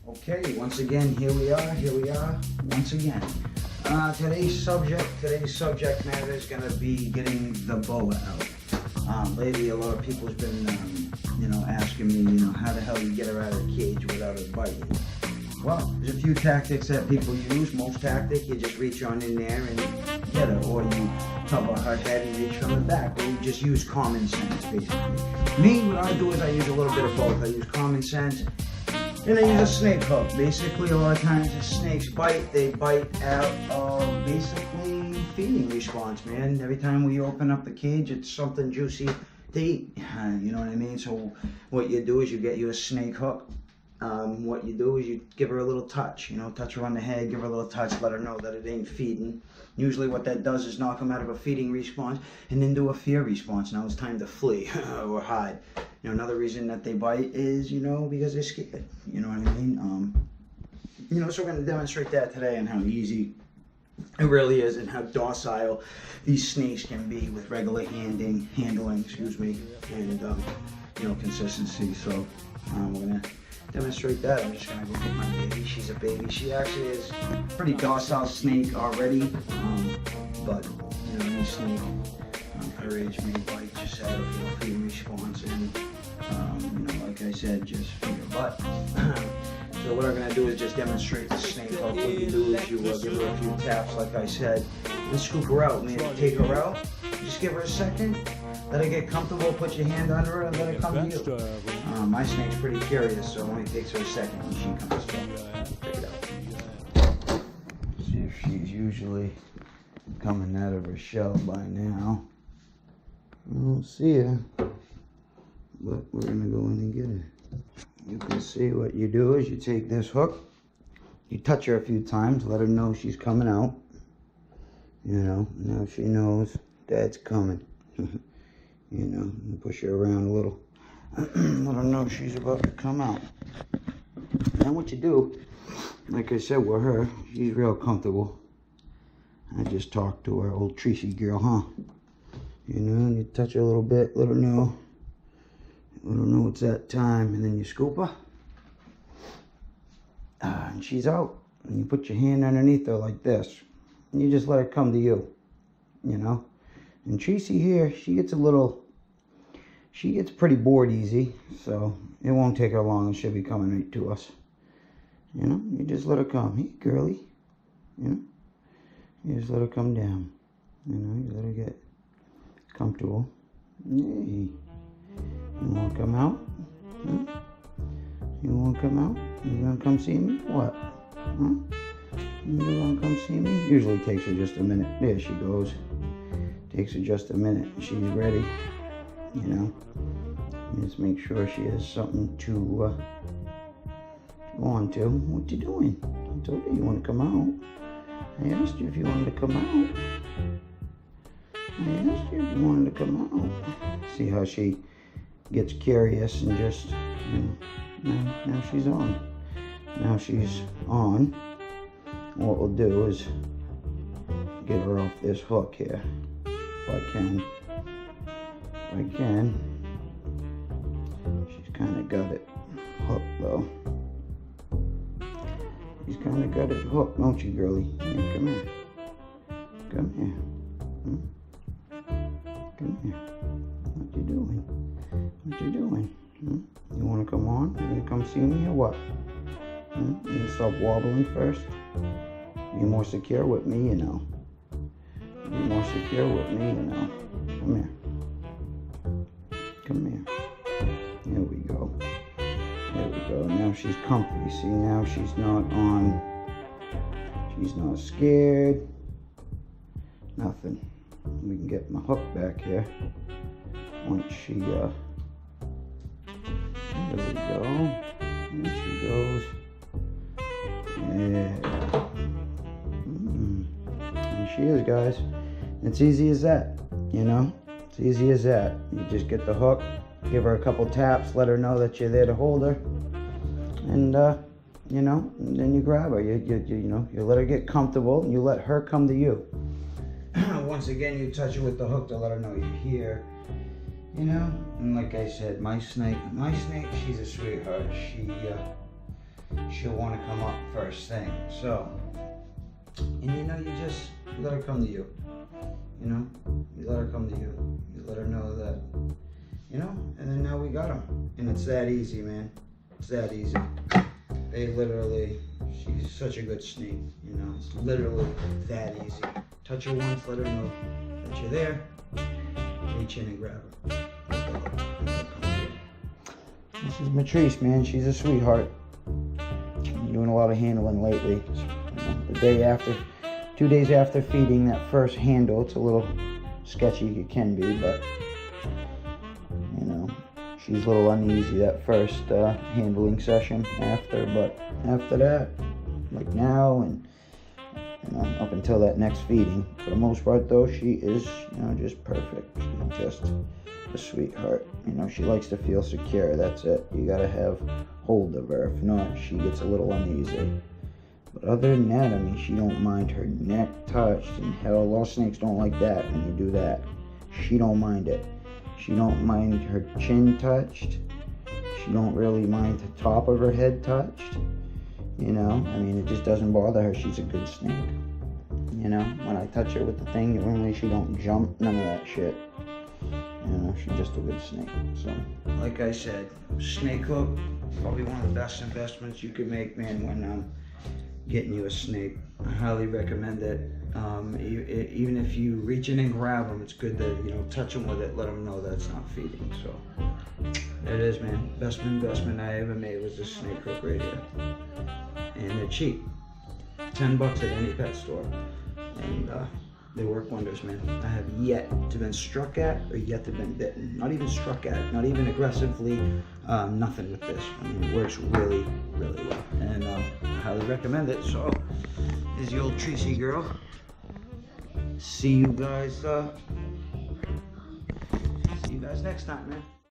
Okay, once again, here we are, once again. Today's subject matter is gonna be getting the boa out. Lately, a lot of people's been, asking me, how the hell you get her out of the cage without her biting. Well, there's a few tactics that people use. Most tactic, you just reach on in there and get her, or you cover her head and reach from the back, or you just use common sense, basically. Me, what I do is I use a little bit of both. I use common sense, and I use a snake hook. Basically, a lot of times the snakes bite, they bite out of basically feeding response, man. Every time we open up the cage, it's something juicy to eat. You know what I mean? So what you do is you get you a snake hook. What you do is you give her a little touch, touch her on the head, give her a little touch, let her know that it ain't feeding. Usually what that does is knock them out of a feeding response and then do a fear response. Now it's time to flee or hide. Another reason that they bite is, because they're scared. You know what I mean? So we're going to demonstrate that today and how easy it really is and how docile these snakes can be with regular handling, and, consistency. So we're going to demonstrate that. I'm just going to go get my baby. She's a baby. She actually is a pretty docile snake already, but, any snake her age may bite just out of feeding response, and like I said, just feed her butt. So what I'm going to do is just demonstrate the snake hook. What you do is you give her a few taps, like I said, and scoop her out. Man, take her out, just give her a second, let her get comfortable, put your hand under her, and let her come to you. My snake's pretty curious, so it only takes her a second when she comes to me. Check it out. See if she's usually coming out of her shell by now. I don't see her, but we're going to go in and get her. You can see what you do is you take this hook, you touch her a few times, let her know she's coming out. Now she knows Dad's coming. And push her around a little. Let her know she's about to come out. Then what you do, like I said with her, she's real comfortable. I just talked to her, old Tracy girl, huh? And you touch her a little bit, let her know it's that time, and then you scoop her. And she's out. And you put your hand underneath her like this. And you just let her come to you, And Tracy here, she gets pretty bored easy, so it won't take her long and she'll be coming right to us. You just let her come. Hey, girly. You just let her come down. You let her get comfortable. Hey. You want to come out? You want to come out? You going to come see me? What? You want to come see me? Usually takes her just a minute. There she goes. Takes her just a minute. She's ready. You just make sure she has something to go on to. What you doing? I told you want to come out. I asked you if you wanted to come out. See how she gets curious and just, now she's on. Now she's on. What we'll do is get her off this hook here. If I can. She's kind of got it hooked though. She's kind of got it hooked, don't you, girlie? Yeah, come here. Come here. Come here. What you doing? You want to come on? You going to come see me or what? You going to stop wobbling first? Be more secure with me, Be more secure with me, Come here. There we go. Now she's comfy. See, now she's not on. She's not scared. Nothing. We can get my hook back here. Once she, there we go. There she goes. Yeah. And she is, guys. It's easy as that, It's easy as that. You just get the hook, give her a couple taps, let her know that you're there to hold her, and and then you grab her. You let her get comfortable, and you let her come to you. Once again, you touch her with the hook to let her know you're here. And like I said, my snake, she's a sweetheart. she'll want to come up first thing. So, and you know, you let her come to you. You know, you let her come to you. You let her know that, you know, and then now we got them. And it's that easy, man. It's that easy. They literally, she's such a good snake, you know. It's literally that easy. Touch her once, let her know that you're there. Reach in and grab her. This is Matrice, man. She's a sweetheart. I'm doing a lot of handling lately. The day after, 2 days after feeding that first handle, it's a little sketchy, it can be, but you know, she's a little uneasy that first handling session after, but after that, like now and you know, up until that next feeding, for the most part though, she is, you know, just perfect. She's just a sweetheart. You know, she likes to feel secure, that's it. You gotta have hold of her, if not, she gets a little uneasy. But other than that, I mean, she don't mind her neck touched, and hell, a lot of snakes don't like that when you do that. She don't mind it. She don't mind her chin touched. She don't really mind the top of her head touched. You know, I mean, it just doesn't bother her. She's a good snake. You know, when I touch her with the thing, normally she don't jump, none of that shit. You know, she's just a good snake. So, like I said, snake hook, probably one of the best investments you could make, man, when getting you a snake. I highly recommend it. Even if you reach in and grab them, it's good to, you know, touch them with it, let them know that it's not feeding. So, there it is, man. Best investment I ever made was this snake hook right here. And they're cheap. $10 at any pet store. And they work wonders, man. I have yet to been struck at or yet to been bitten. Not even struck at, not even aggressively, nothing with this. I mean, it works really, really well. And I highly recommend it. So, this is the old Tracy girl. See you guys next time, man.